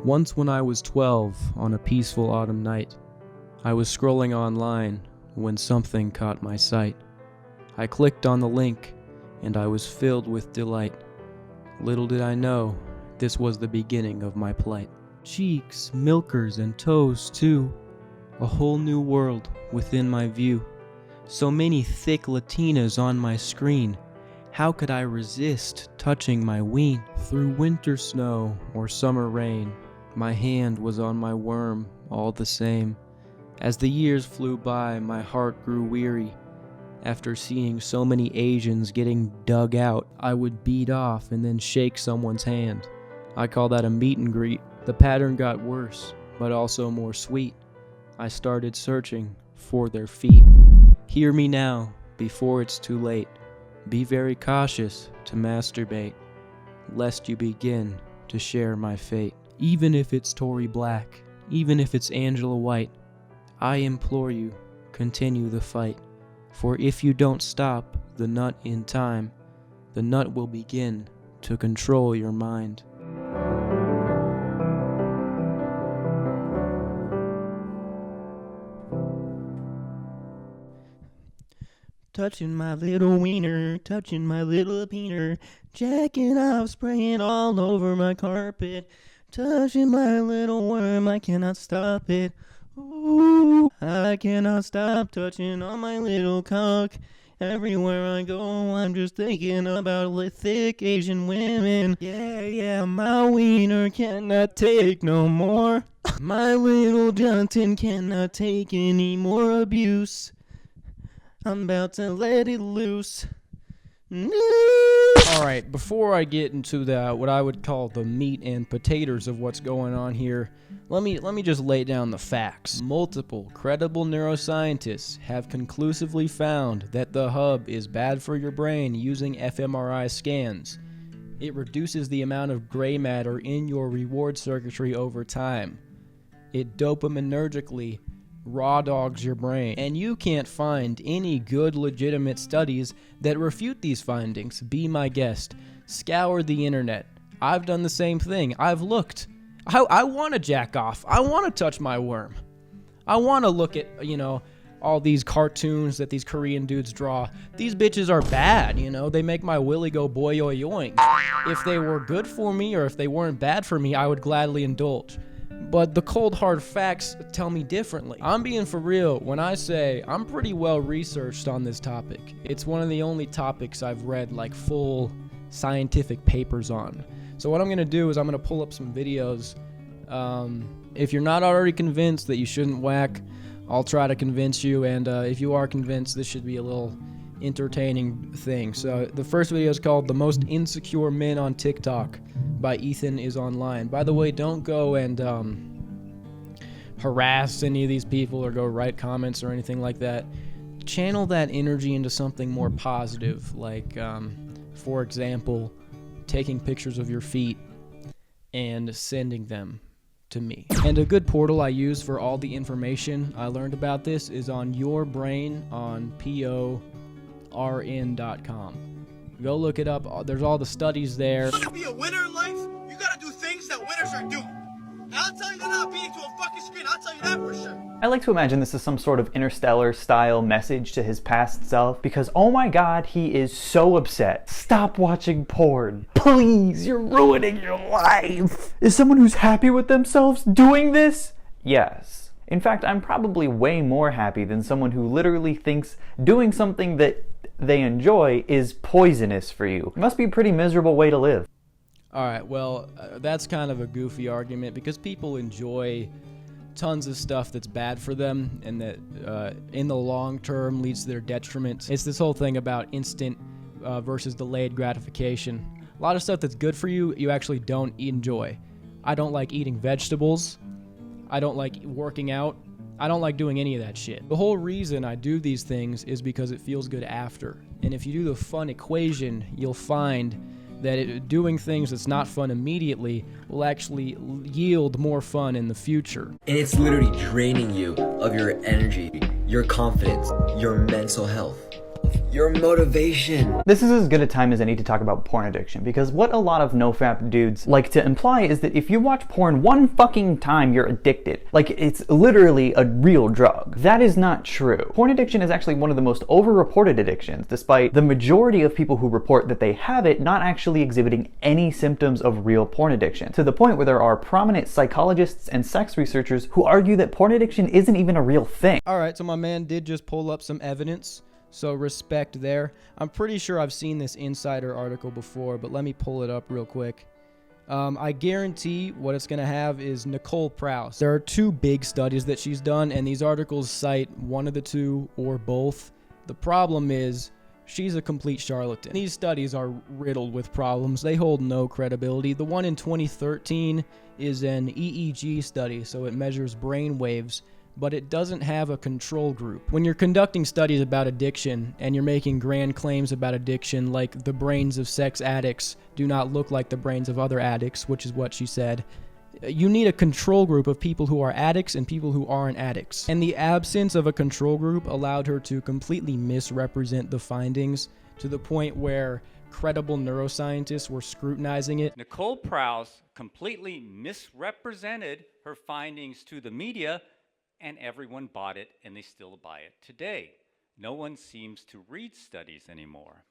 Once when I was 12, on a peaceful autumn night, I was scrolling online when something caught my sight. I clicked on the link, and I was filled with delight. Little did I know, this was the beginning of my plight. Cheeks, milkers, and toes too. A whole new world within my view. So many thick Latinas on my screen. How could I resist touching my ween? Through winter snow or summer rain, my hand was on my worm all the same. As the years flew by, my heart grew weary. After seeing so many Asians getting dug out, I would beat off and then shake someone's hand. I call that a meet and greet. The pattern got worse, but also more sweet. I started searching for their feet. Hear me now, before it's too late. Be very cautious to masturbate, lest you begin to share my fate. Even if it's Tory Black, even if it's Angela White, I implore you, continue the fight. For if you don't stop the nut in time, the nut will begin to control your mind. Touching my little wiener, touching my little peener, jacking off, spraying all over my carpet, touching my little worm, I cannot stop it. Ooh, I cannot stop touching on my little cock. Everywhere I go, I'm just thinking about thick Asian women. Yeah, my wiener cannot take no more. My little Johnson cannot take any more abuse. I'm about to let it loose. Alright, before I get into what I would call the meat and potatoes of what's going on here, let me just lay down the facts. Multiple credible neuroscientists have conclusively found that the hub is bad for your brain using fMRI scans. It reduces the amount of gray matter in your reward circuitry over time. It dopaminergically raw dogs your brain, and you can't find any good legitimate studies that refute these findings. Be my guest. Scour the internet. I've done the same thing. I've looked. I want to jack off. I want to touch my worm. I want to look at, all these cartoons that these Korean dudes draw. These bitches are bad, they make my willy go boy oy yoing. If they were good for me or if they weren't bad for me, I would gladly indulge. But the cold hard facts tell me differently. I'm being for real when I say I'm pretty well researched on this topic. It's one of the only topics I've read full scientific papers on. So what I'm going to do is I'm going to pull up some videos. If you're not already convinced that you shouldn't whack, I'll try to convince you. And if you are convinced, this should be a little entertaining thing. So the first video is called The Most Insecure Men on TikTok by Ethan is Online. By the way, don't go and harass any of these people or go write comments or anything like that. Channel that energy into something more positive, for example, taking pictures of your feet and sending them to me. And a good portal I use for all the information I learned about this is on Your Brain on PORN.com. Go look it up. There's all the studies there. To be a winner in life, you gotta do things that winners are doing. And I'll tell you that not being to a fucking screen, I'll tell you that for sure. I like to imagine this is some sort of Interstellar style message to his past self, because oh my god, he is so upset. Stop watching porn. Please, you're ruining your life. Is someone who's happy with themselves doing this? Yes. In fact, I'm probably way more happy than someone who literally thinks doing something that they enjoy is poisonous for you. It must be a pretty miserable way to live. Alright, well, that's kind of a goofy argument because people enjoy tons of stuff that's bad for them and that in the long term leads to their detriment. It's this whole thing about instant versus delayed gratification. A lot of stuff that's good for you, you actually don't enjoy. I don't like eating vegetables. I don't like working out. I don't like doing any of that shit. The whole reason I do these things is because it feels good after. And if you do the fun equation, you'll find that doing things that's not fun immediately will actually yield more fun in the future. And it's literally draining you of your energy, your confidence, your mental health. your motivation. This is as good a time as any to talk about porn addiction, because what a lot of nofap dudes like to imply is that if you watch porn one fucking time, you're addicted. Like, it's literally a real drug. That is not true. Porn addiction is actually one of the most over-reported addictions, despite the majority of people who report that they have it not actually exhibiting any symptoms of real porn addiction, to the point where there are prominent psychologists and sex researchers who argue that porn addiction isn't even a real thing. Alright, so my man did just pull up some evidence. So respect there. I'm pretty sure I've seen this Insider article before, but let me pull it up real quick. I guarantee what it's going to have is Nicole Prouse. There are 2 big studies that she's done, and these articles cite one of the 2 or both. The problem is she's a complete charlatan. These studies are riddled with problems. They hold no credibility. The one in 2013 is an EEG study, so it measures brain waves, but it doesn't have a control group. When you're conducting studies about addiction and you're making grand claims about addiction, like the brains of sex addicts do not look like the brains of other addicts, which is what she said, you need a control group of people who are addicts and people who aren't addicts. And the absence of a control group allowed her to completely misrepresent the findings to the point where credible neuroscientists were scrutinizing it. Nicole Prouse completely misrepresented her findings to the media, and everyone bought it, and they still buy it today. No one seems to read studies anymore.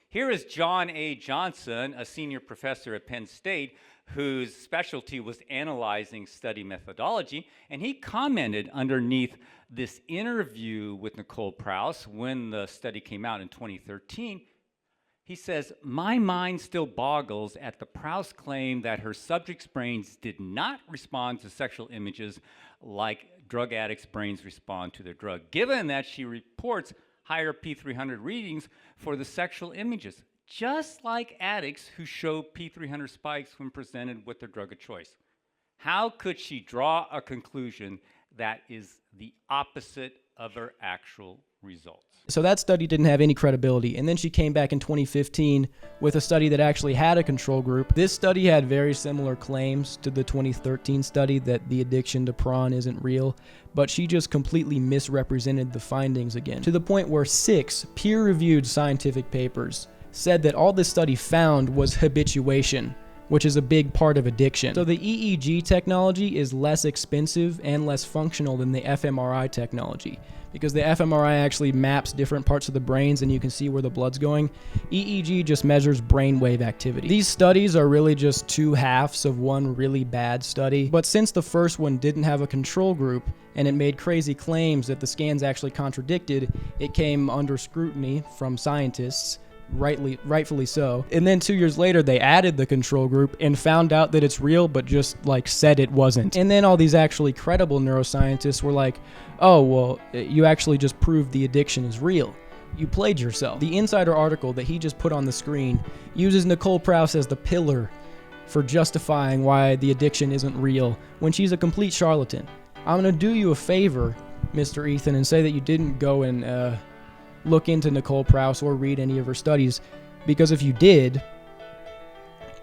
Here is John A. Johnson, a senior professor at Penn State, whose specialty was analyzing study methodology, and he commented underneath this interview with Nicole Prouse when the study came out in 2013. He says, "My mind still boggles at the Prouse claim that her subjects' brains did not respond to sexual images like drug addicts' brains respond to their drug, given that she reports higher P300 readings for the sexual images, just like addicts who show P300 spikes when presented with their drug of choice. How could she draw a conclusion that is the opposite of her actual results?" So that study didn't have any credibility, and then she came back in 2015 with a study that actually had a control group. This study had very similar claims to the 2013 study that the addiction to prawn isn't real, but she just completely misrepresented the findings again, to the point where 6 peer-reviewed scientific papers said that all this study found was habituation, which is a big part of addiction. So the EEG technology is less expensive and less functional than the fMRI technology, because the fMRI actually maps different parts of the brains and you can see where the blood's going. EEG just measures brainwave activity. These studies are really just 2 halves of one really bad study, but since the first one didn't have a control group and it made crazy claims that the scans actually contradicted, it came under scrutiny from scientists, rightfully so. And then 2 years later, they added the control group and found out that it's real, but just like said it wasn't. And then all these actually credible neuroscientists were like, "Oh, well, you actually just proved the addiction is real. You played yourself." The Insider article that he just put on the screen uses Nicole Prouse as the pillar for justifying why the addiction isn't real when she's a complete charlatan. I'm gonna do you a favor, Mr. Ethan, and say that you didn't go and look into Nicole Prouse or read any of her studies, because if you did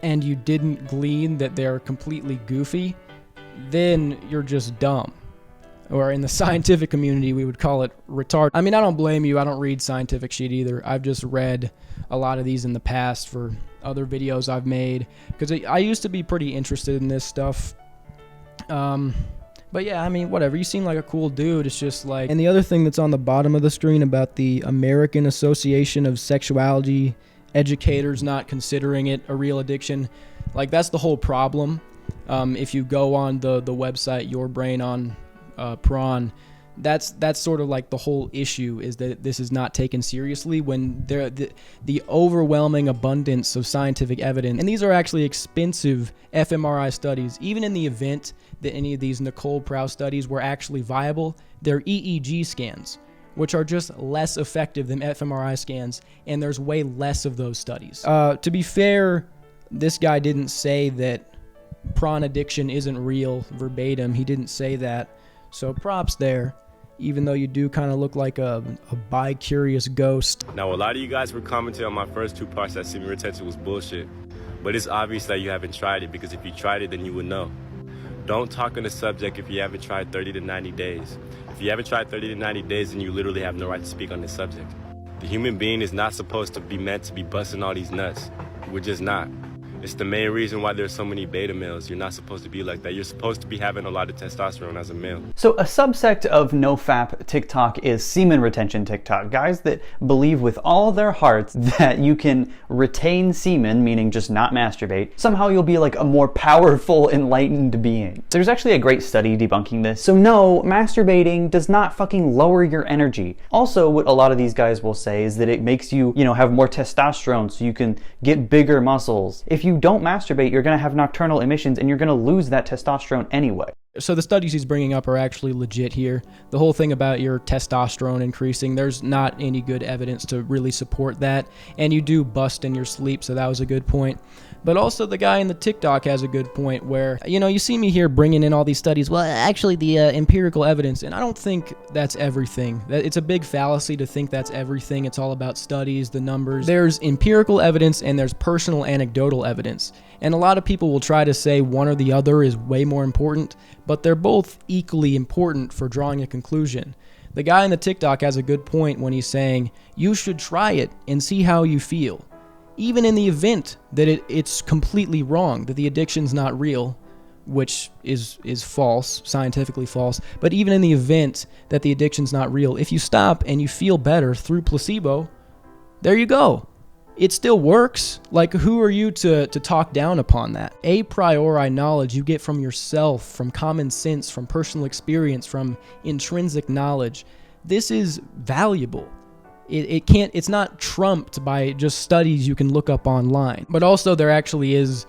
and you didn't glean that they're completely goofy, then you're just dumb. Or in the scientific community, we would call it retarded. I mean, I don't blame you. I don't read scientific shit either. I've just read a lot of these in the past for other videos I've made, because I used to be pretty interested in this stuff. But yeah, I mean, whatever. You seem like a cool dude. It's just like... And the other thing that's on the bottom of the screen about the American Association of Sexuality Educators not considering it a real addiction, like, that's the whole problem. If you go on the website Your Brain on Prawn, that's sort of like the whole issue, is that this is not taken seriously when the overwhelming abundance of scientific evidence, and these are actually expensive fMRI studies. Even in the event that any of these Nicole Prouse studies were actually viable, they're EEG scans, which are just less effective than fMRI scans, and there's way less of those studies. To be fair, this guy didn't say that prawn addiction isn't real verbatim. He didn't say that, so props there. Even though you do kind of look like a bi-curious ghost. Now, a lot of you guys were commenting on my first 2 parts that semen retention was bullshit. But it's obvious that you haven't tried it, because if you tried it, then you would know. Don't talk on the subject if you haven't tried 30 to 90 days. If you haven't tried 30 to 90 days, then you literally have no right to speak on this subject. The human being is not supposed to be meant to be busting all these nuts. We're just not. It's the main reason why there's so many beta males. You're not supposed to be like that. You're supposed to be having a lot of testosterone as a male. So a subsect of Nofap TikTok is semen retention TikTok. Guys that believe with all their hearts that you can retain semen, meaning just not masturbate. Somehow you'll be like a more powerful, enlightened being. There's actually a great study debunking this. So no, masturbating does not fucking lower your energy. Also, what a lot of these guys will say is that it makes you, have more testosterone so you can get bigger muscles. If you don't masturbate, you're going to have nocturnal emissions and you're going to lose that testosterone anyway. So the studies he's bringing up are actually legit here. The whole thing about your testosterone increasing, there's not any good evidence to really support that. And you do bust in your sleep, so that was a good point. But also the guy in the TikTok has a good point where, you see me here bringing in all these studies. Well, actually the empirical evidence, and I don't think that's everything. It's a big fallacy to think that's everything. It's all about studies, the numbers. There's empirical evidence and there's personal anecdotal evidence. And a lot of people will try to say one or the other is way more important, but they're both equally important for drawing a conclusion. The guy in the TikTok has a good point when he's saying, you should try it and see how you feel. Even in the event that it's completely wrong, that the addiction's not real, which is false, scientifically false, but even in the event that the addiction's not real, if you stop and you feel better through placebo, there you go. It still works. Like, who are you to talk down upon that? A priori knowledge you get from yourself, from common sense, from personal experience, from intrinsic knowledge. This is valuable. It's not trumped by just studies you can look up online. But also there actually is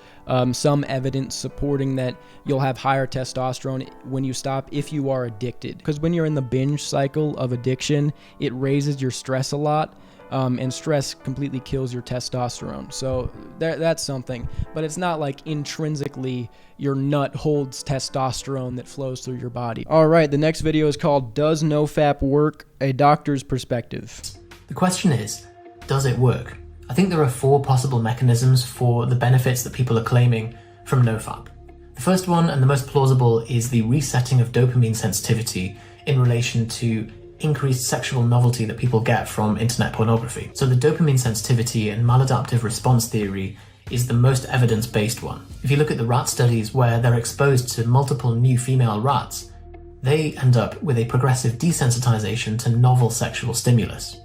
some evidence supporting that you'll have higher testosterone when you stop if you are addicted. Because when you're in the binge cycle of addiction, it raises your stress a lot. And stress completely kills your testosterone. So that's something. But it's not like intrinsically your nut holds testosterone that flows through your body. All right, the next video is called Does Nofap Work? A Doctor's Perspective. The question is, does it work? I think there are 4 possible mechanisms for the benefits that people are claiming from Nofap. The first one, and the most plausible, is the resetting of dopamine sensitivity in relation to increased sexual novelty that people get from internet pornography. So the dopamine sensitivity and maladaptive response theory is the most evidence-based one. If you look at the rat studies where they're exposed to multiple new female rats, they end up with a progressive desensitization to novel sexual stimulus.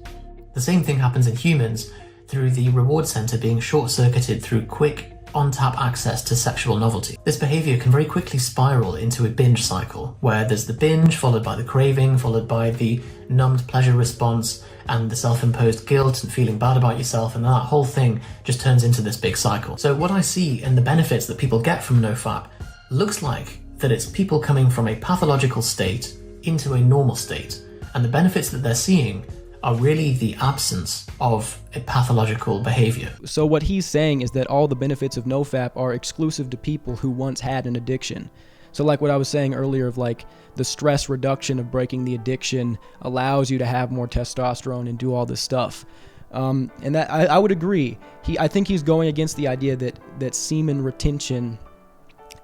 The same thing happens in humans through the reward center being short-circuited through quick, on-tap access to sexual novelty. This behavior can very quickly spiral into a binge cycle, where there's the binge, followed by the craving, followed by the numbed pleasure response, and the self-imposed guilt and feeling bad about yourself, and that whole thing just turns into this big cycle. So what I see in the benefits that people get from Nofap looks like that it's people coming from a pathological state into a normal state, and the benefits that they're seeing are really the absence of a pathological behavior. So what he's saying is that all the benefits of Nofap are exclusive to people who once had an addiction. So like what I was saying earlier of like the stress reduction of breaking the addiction allows you to have more testosterone and do all this stuff. And that I would agree. I think he's going against the idea that semen retention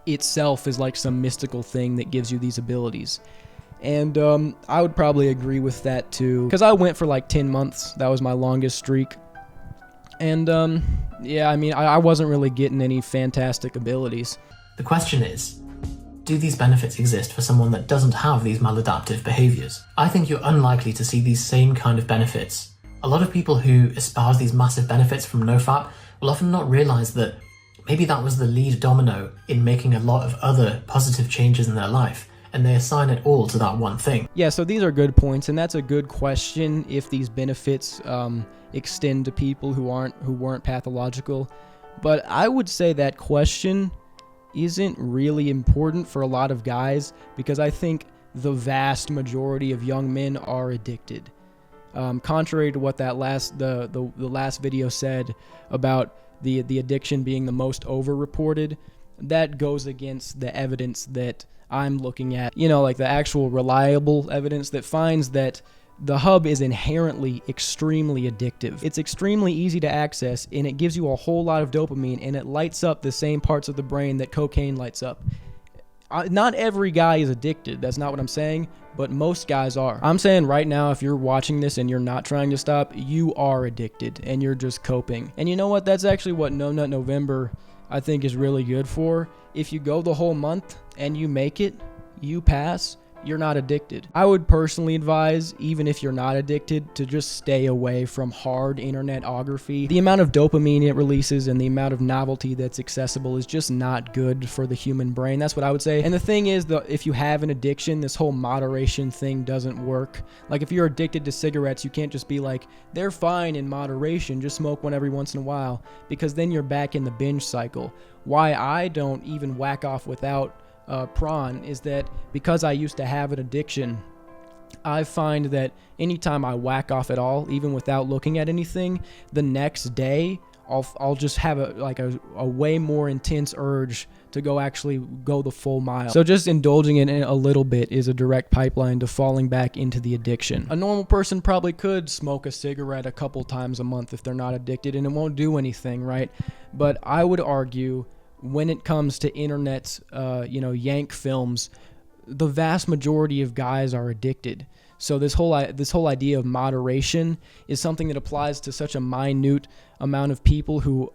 itself is like some mystical thing that gives you these abilities. And I would probably agree with that too, because I went for like 10 months. That was my longest streak. And yeah, I mean, I wasn't really getting any fantastic abilities. The question is, do these benefits exist for someone that doesn't have these maladaptive behaviors? I think you're unlikely to see these same kind of benefits. A lot of people who espouse these massive benefits from Nofap will often not realize that maybe that was the lead domino in making a lot of other positive changes in their life, and they assign it all to that one thing. Yeah, so these are good points, and that's a good question if these benefits extend to people who weren't pathological. But I would say that question isn't really important for a lot of guys, because I think the vast majority of young men are addicted. Contrary to what that the last video said about the addiction being the most over-reported, that goes against the evidence that I'm looking at, like the actual reliable evidence that finds that the hub is inherently extremely addictive. It's extremely easy to access, and it gives you a whole lot of dopamine, and it lights up the same parts of the brain that cocaine lights up. Not every guy is addicted, that's not what I'm saying, but most guys are. I'm saying right now, if you're watching this and you're not trying to stop, you are addicted and you're just coping. And you know what? That's actually what No Nut November I think is really good for. If you go the whole month and you make it, you pass, you're not addicted. I would personally advise, even if you're not addicted, to just stay away from hard internetography. The amount of dopamine it releases and the amount of novelty that's accessible is just not good for the human brain. That's what I would say. And the thing is, if you have an addiction, this whole moderation thing doesn't work. Like if you're addicted to cigarettes, you can't just be like, they're fine in moderation, just smoke one every once in a while, because then you're back in the binge cycle. Why I don't even whack off without prawn is that because I used to have an addiction, I find that anytime I whack off at all, even without looking at anything, the next day I'll just have a way more intense urge to go the full mile. So just indulging in it a little bit is a direct pipeline to falling back into the addiction. A normal person probably could smoke a cigarette a couple times a month if they're not addicted, and it won't do anything, right? But I would argue, when it comes to internet, yank films, the vast majority of guys are addicted. So this whole idea of moderation is something that applies to such a minute amount of people who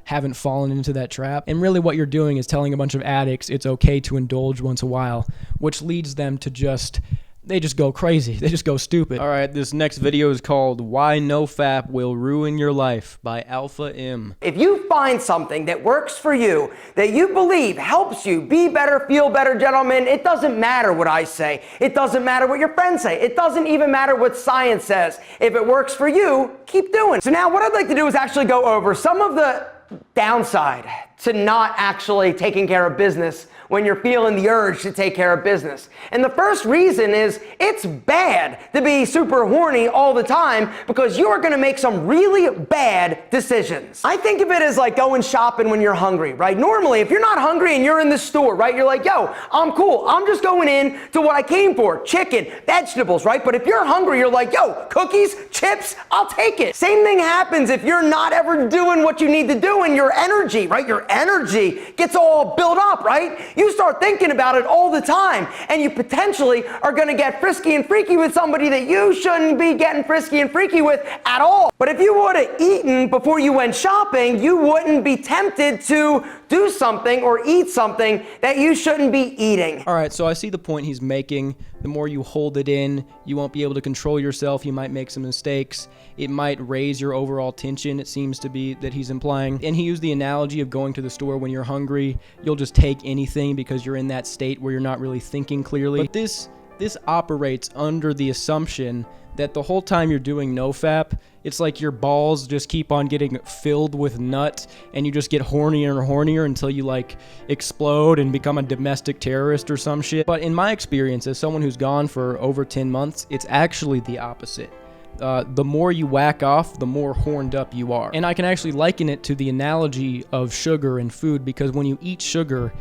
haven't fallen into that trap. And really what you're doing is telling a bunch of addicts it's okay to indulge once in a while, which leads them to they just go crazy. They just go stupid. All right, this next video is called Why Nofap Will Ruin Your Life by Alpha M. If you find something that works for you, that you believe helps you be better, feel better, gentlemen, it doesn't matter what I say. It doesn't matter what your friends say. It doesn't even matter what science says. If it works for you, keep doing it. So now what I'd like to do is actually go over some of the downside to not actually taking care of business when you're feeling the urge to take care of business. And the first reason is it's bad to be super horny all the time because you are going to make some really bad decisions. I think of it as like going shopping when you're hungry, right? Normally, if you're not hungry and you're in the store, right, you're like, yo, I'm cool. I'm just going in to what I came for, chicken, vegetables, right? But if you're hungry, you're like, yo, cookies, chips, I'll take it. Same thing happens if you're not ever doing what you need to do and your energy, right? Your energy gets all built up, right? You start thinking about it all the time, and you potentially are going to get frisky and freaky with somebody that you shouldn't be getting frisky and freaky with at all. But if you would have eaten before you went shopping, you wouldn't be tempted to do something or eat something that you shouldn't be eating. All right, so I see the point he's making. The more you hold it in, you won't be able to control yourself. You might make some mistakes. It might raise your overall tension, it seems to be that he's implying. And he used the analogy of going to the store when you're hungry. You'll just take anything because you're in that state where you're not really thinking clearly. But this operates under the assumption that the whole time you're doing nofap, it's like your balls just keep on getting filled with nut, and you just get hornier and hornier until you like explode and become a domestic terrorist or some shit. But in my experience, as someone who's gone for over 10 months, it's actually the opposite. The more you whack off, the more horned up you are. And I can actually liken it to the analogy of sugar and food, because when you eat sugar,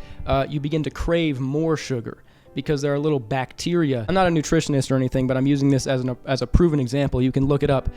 you begin to crave more sugar, because there are little bacteria. I'm not a nutritionist or anything, but I'm using this as a proven example. You can look it up.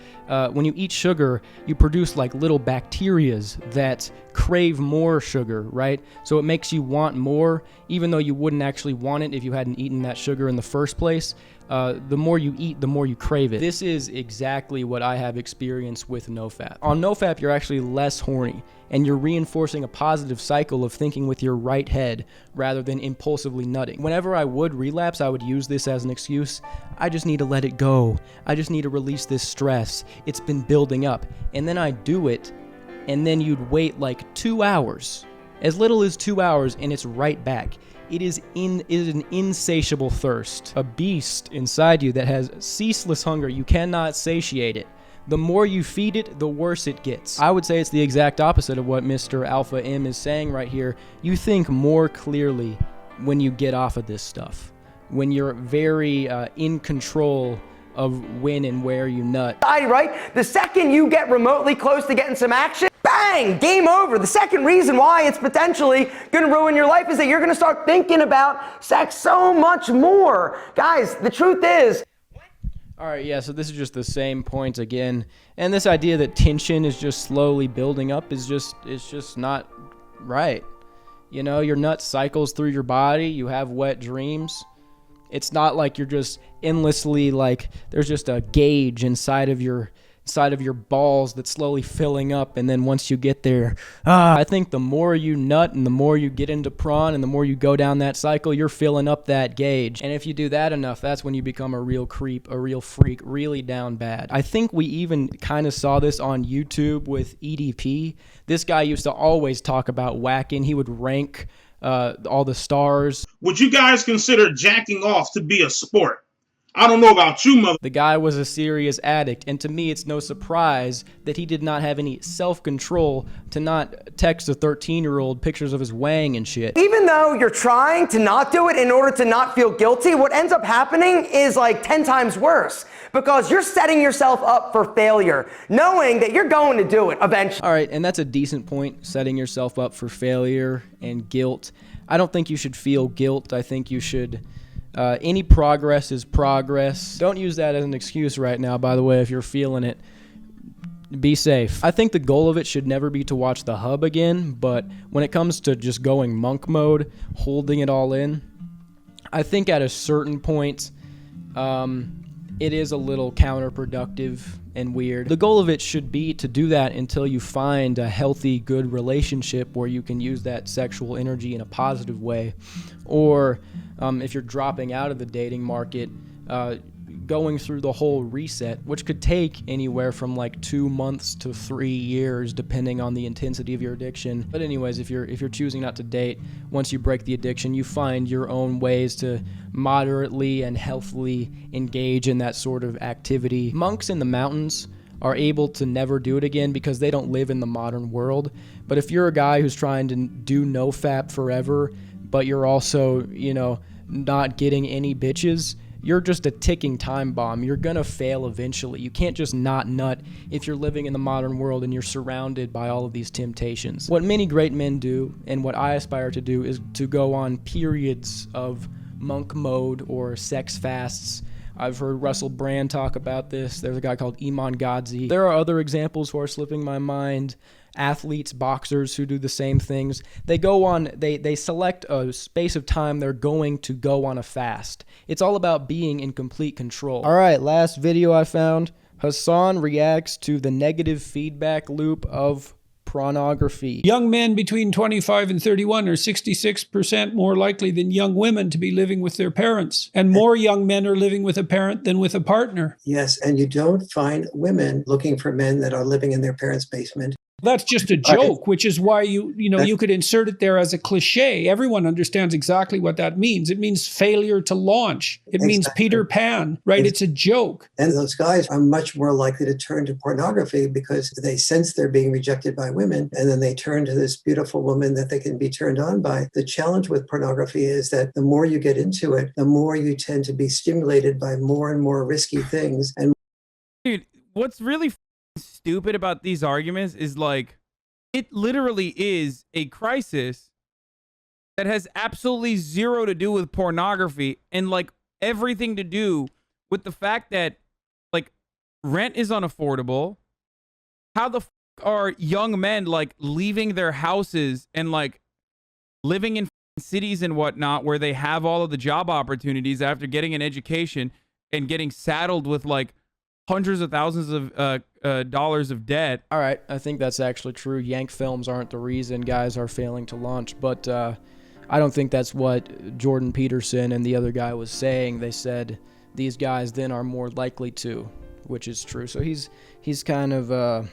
When you eat sugar, you produce like little bacterias that crave more sugar, right? So it makes you want more, even though you wouldn't actually want it if you hadn't eaten that sugar in the first place. The more you eat, the more you crave it. This is exactly what I have experienced with nofap. On nofap, you're actually less horny, and you're reinforcing a positive cycle of thinking with your right head rather than impulsively nutting. Whenever I would relapse, I would use this as an excuse. I just need to let it go. I just need to release this stress. It's been building up. And then I'd do it, and then you'd wait like 2 hours, as little as 2 hours, and it's right back. It is an insatiable thirst, a beast inside you that has ceaseless hunger. You cannot satiate it. The more you feed it, the worse it gets. I would say it's the exact opposite of what Mr. Alpha M is saying right here. You think more clearly when you get off of this stuff, when you're very in control of when and where you nut. Right? The second you get remotely close to getting some action, bang, game over. The second reason why it's potentially going to ruin your life is that you're going to start thinking about sex so much more. Guys, the truth is, all right, yeah, so this is just the same point again. And this idea that tension is just slowly building up is just not right. You know, your nut cycles through your body, you have wet dreams, It's not like you're just endlessly, like, there's just a gauge inside of your balls that's slowly filling up, and then once you get there, I think the more you nut and the more you get into prawn and the more you go down that cycle, you're filling up that gauge. And if you do that enough, that's when you become a real creep, a real freak, really down bad. I think we even kind of saw this on YouTube with EDP. This guy used to always talk about whacking. He would rank all the stars. Would you guys consider jacking off to be a sport? I don't know about you, mother. The guy was a serious addict, and to me, it's no surprise that he did not have any self-control to not text a 13-year-old pictures of his wang and shit. Even though you're trying to not do it in order to not feel guilty, what ends up happening is like 10 times worse, because you're setting yourself up for failure, knowing that you're going to do it eventually. All right, and that's a decent point, setting yourself up for failure and guilt. I don't think you should feel guilt. I think you should... any progress is progress. Don't use that as an excuse right now, by the way, if you're feeling it. Be safe. I think the goal of it should never be to watch the hub again, but when it comes to just going monk mode, holding it all in, I think at a certain point, it is a little counterproductive and weird. The goal of it should be to do that until you find a healthy, good relationship where you can use that sexual energy in a positive way. Or if you're dropping out of the dating market, going through the whole reset, which could take anywhere from like 2 months to 3 years, depending on the intensity of your addiction. But anyways, if you're choosing not to date, once you break the addiction, you find your own ways to moderately and healthily engage in that sort of activity. Monks in the mountains are able to never do it again because they don't live in the modern world. But if you're a guy who's trying to do nofap forever, but you're also, not getting any bitches, you're just a ticking time bomb. You're gonna fail eventually. You can't just not nut if you're living in the modern world and you're surrounded by all of these temptations. What many great men do, and what I aspire to do, is to go on periods of monk mode or sex fasts. I've heard Russell Brand talk about this. There's a guy called Iman Godzi. There are other examples who are slipping my mind. Athletes, boxers who do the same things. They go on, they select a space of time they're going to go on a fast. It's all about being in complete control. All right, last video I found. Hasan reacts to the negative feedback loop of pornography. Young men between 25 and 31 are 66% more likely than young women to be living with their parents. And more young men are living with a parent than with a partner. Yes, and you don't find women looking for men that are living in their parents' basement. That's just a joke, which is why you could insert it there as a cliche. Everyone understands exactly what that means. It means failure to launch. It means Peter Pan, right? It's a joke. And those guys are much more likely to turn to pornography because they sense they're being rejected by women, and then they turn to this beautiful woman that they can be turned on by. The challenge with pornography is that the more you get into it, the more you tend to be stimulated by more and more risky things. And dude, what's really stupid about these arguments is like, it literally is a crisis that has absolutely zero to do with pornography and like everything to do with the fact that like rent is unaffordable. How the are young men like leaving their houses and like living in cities and whatnot where they have all of the job opportunities after getting an education and getting saddled with like hundreds of thousands of dollars of debt. All right, I think that's actually true. Yank films aren't the reason guys are failing to launch, but I don't think that's what Jordan Peterson and the other guy was saying. They said these guys then are more likely to, which is true. So he's kind of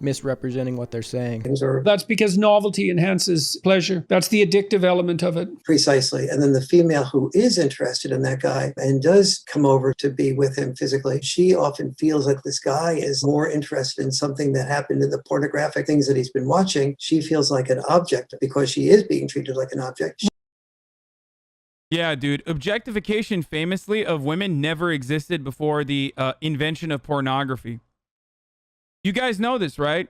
misrepresenting what they're saying. That's because novelty enhances pleasure. That's the addictive element of it. Precisely. And then the female who is interested in that guy and does come over to be with him physically, she often feels like this guy is more interested in something that happened in the pornographic things that he's been watching. She feels like an object because she is being treated like an object. Yeah, dude. Objectification famously of women never existed before the invention of pornography. You guys know this, right?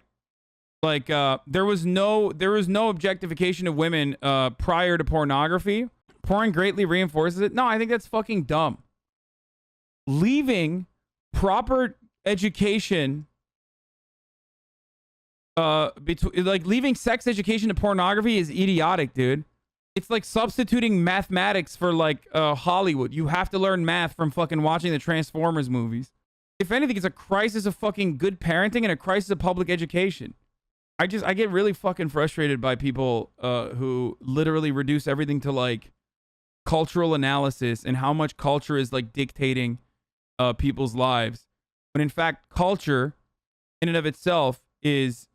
Like, there was no objectification of women prior to pornography. Porn greatly reinforces it. No, I think that's fucking dumb. Leaving proper education, leaving sex education to pornography is idiotic, dude. It's like substituting mathematics for like Hollywood. You have to learn math from fucking watching the Transformers movies. If anything, it's a crisis of fucking good parenting and a crisis of public education. I get really fucking frustrated by people who literally reduce everything to like cultural analysis and how much culture is like dictating people's lives. When in fact, culture in and of itself is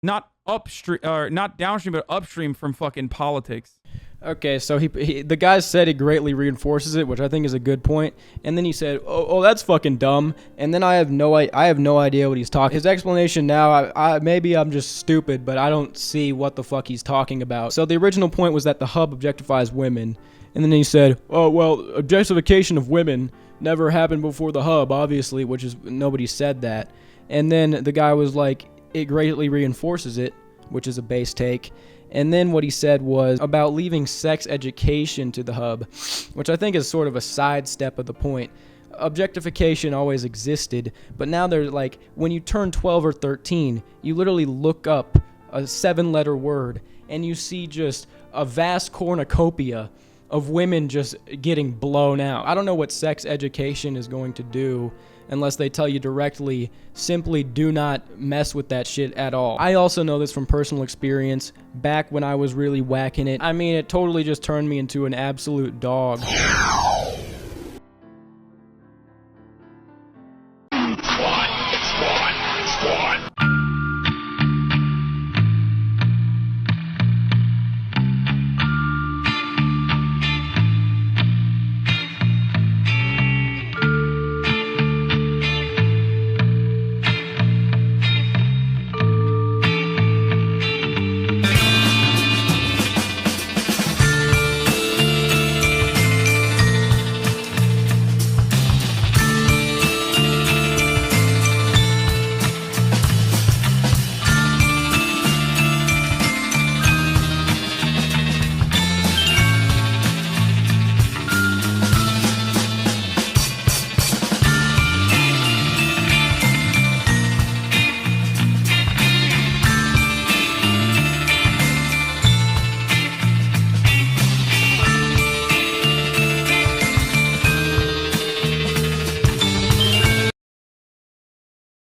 not upstream or not downstream, but upstream from fucking politics. Okay, so the guy said he greatly reinforces it, which I think is a good point. And then he said, "Oh, that's fucking dumb." And then I have no idea what he's talking. His explanation now, maybe I'm just stupid, but I don't see what the fuck he's talking about. So the original point was that the hub objectifies women, and then he said, "Oh well, objectification of women never happened before the hub, obviously," which is nobody said that. And then the guy was like, "It greatly reinforces it," which is a base take. And then what he said was about leaving sex education to the hub, which I think is sort of a sidestep of the point. Objectification always existed, but now there's like, when you turn 12 or 13, you literally look up a 7-letter word and you see just a vast cornucopia of women just getting blown out. I don't know what sex education is going to do unless they tell you directly, simply do not mess with that shit at all. I also know this from personal experience. Back when I was really whacking it, I mean, it totally just turned me into an absolute dog.